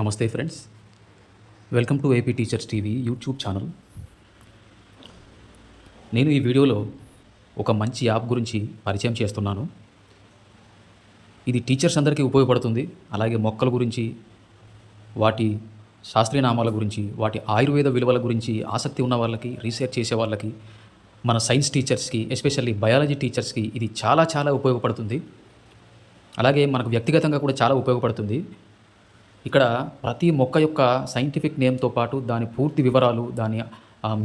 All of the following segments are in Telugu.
నమస్తే friends, welcome to AP teachers TV YouTube channel. నేను ఈ వీడియోలో ఒక మంచి యాప్ గురించి పరిచయం చేస్తున్నాను. ఇది టీచర్స్ అందరికీ ఉపయోగపడుతుంది. అలాగే మొక్కల గురించి, వాటి శాస్త్రీయ నామాల గురించి, వాటి ఆయుర్వేద విలువల గురించి ఆసక్తి ఉన్న వాళ్ళకి, రీసెర్చ్ చేసే వాళ్ళకి, మన సైన్స్ టీచర్స్కి, ఎస్పెషల్లీ బయాలజీ టీచర్స్కి ఇది చాలా చాలా ఉపయోగపడుతుంది. అలాగే మనకు వ్యక్తిగతంగా కూడా చాలా ఉపయోగపడుతుంది. ఇక్కడ ప్రతి మొక్క యొక్క సైంటిఫిక్ నేమ్తో పాటు దాని పూర్తి వివరాలు, దాని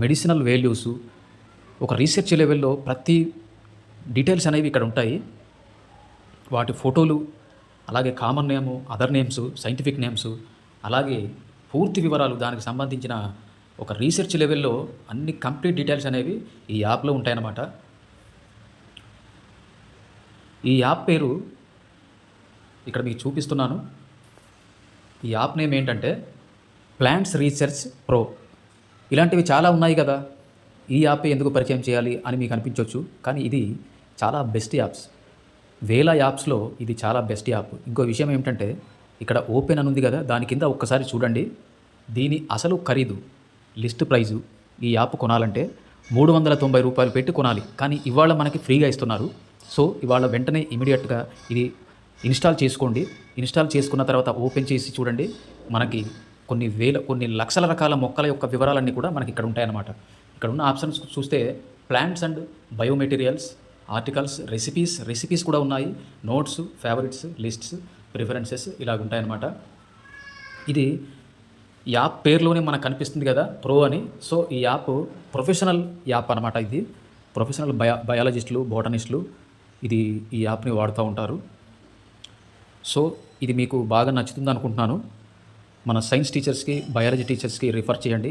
మెడిసినల్ వాల్యూస్, ఒక రీసెర్చ్ లెవెల్లో ప్రతి డీటెయిల్స్ అనేవి ఇక్కడ ఉంటాయి. వాటి ఫోటోలు, అలాగే కామన్ నేము, అదర్ నేమ్స్, సైంటిఫిక్ నేమ్స్, అలాగే పూర్తి వివరాలు, దానికి సంబంధించిన ఒక రీసెర్చ్ లెవెల్లో అన్ని కంప్లీట్ డీటెయిల్స్ అనేవి ఈ యాప్లో ఉంటాయన్నమాట. ఈ యాప్ పేరు ఇక్కడ మీకు చూపిస్తున్నాను. ఈ యాప్ నేమ్ ఏంటంటే ప్లాంట్స్ రీసెర్చ్ ప్రో. ఇలాంటివి చాలా ఉన్నాయి కదా, ఈ యాప్ ఎందుకు పరిచయం చేయాలి అని మీకు అనిపించవచ్చు. కానీ ఇది చాలా బెస్ట్ యాప్స్. వేల యాప్స్లో ఇది చాలా బెస్ట్ యాప్. ఇంకో విషయం ఏమిటంటే ఇక్కడ ఓపెన్ అని ఉంది కదా, దాని కింద ఒక్కసారి చూడండి. దీని అసలు ఖరీదు, లిస్ట్ ప్రైజు ఈ యాప్ కొనాలంటే 390 రూపాయలు పెట్టి కొనాలి. కానీ ఇవాళ మనకి ఫ్రీగా ఇస్తున్నారు. సో ఇవాళ వెంటనే ఇమీడియట్గా ఇది ఇన్స్టాల్ చేసుకోండి. ఇన్స్టాల్ చేసుకున్న తర్వాత ఓపెన్ చేసి చూడండి. మనకి కొన్ని లక్షల రకాల మొక్కల యొక్క వివరాలన్నీ కూడా మనకి ఇక్కడ ఉంటాయన్నమాట. ఇక్కడ ఉన్న ఆప్షన్స్ చూస్తే plants and biomaterials, articles, recipes కూడా ఉన్నాయి. నోట్స్, ఫేవరెట్స్, లిస్ట్స్, ప్రిఫరెన్సెస్ ఇలాగ ఉంటాయన్నమాట. ఇది యాప్ పేరులోనే మనకు కనిపిస్తుంది కదా, ప్రో అని. సో ఈ యాప్ ప్రొఫెషనల్ యాప్ అనమాట. ఇది ప్రొఫెషనల్ బయాలజిస్టులు, బోటనిస్టులు ఈ యాప్ని వాడుతూ ఉంటారు. సో ఇది మీకు బాగా నచ్చుతుంది అనుకుంటున్నాను. మన సైన్స్ టీచర్స్కి, బయాలజీ టీచర్స్కి రిఫర్ చేయండి.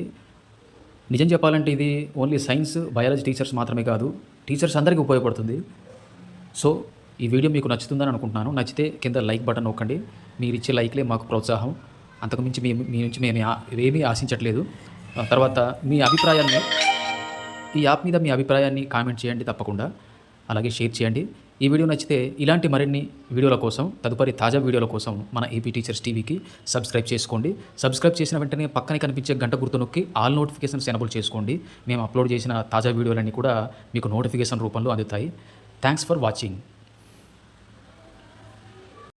నిజం చెప్పాలంటే ఇది ఓన్లీ సైన్స్, బయాలజీ టీచర్స్ మాత్రమే కాదు, టీచర్స్ అందరికీ ఉపయోగపడుతుంది. సో ఈ వీడియో మీకు నచ్చుతుందని అనుకుంటున్నాను. నచ్చితే కింద లైక్ బటన్ నొక్కండి. మీరు ఇచ్చే లైక్లే మాకు ప్రోత్సాహం. అంతకుమించి మీ నుంచి మేము ఏమీ ఆశించట్లేదు. తర్వాత మీ అభిప్రాయాన్ని, ఈ యాప్ మీద మీ అభిప్రాయాన్ని కామెంట్ చేయండి తప్పకుండా. అలాగే షేర్ చేయండి. ఈ వీడియో నచ్చితే ఇలాంటి మరిన్ని వీడియోల కోసం, తదుపరి తాజా వీడియోల కోసం మన ఏపీ టీచర్స్ టీవీకి సబ్స్క్రైబ్ చేసుకోండి. సబ్స్క్రైబ్ చేసిన వెంటనే పక్కనే కనిపించే గంట గుర్తు నొక్కి ఆల్ నోటిఫికేషన్స్ ఎనబుల్ చేసుకోండి. మేము అప్లోడ్ చేసిన తాజా వీడియోలన్నీ కూడా మీకు నోటిఫికేషన్ రూపంలో అందుతాయి. Thanks for watching.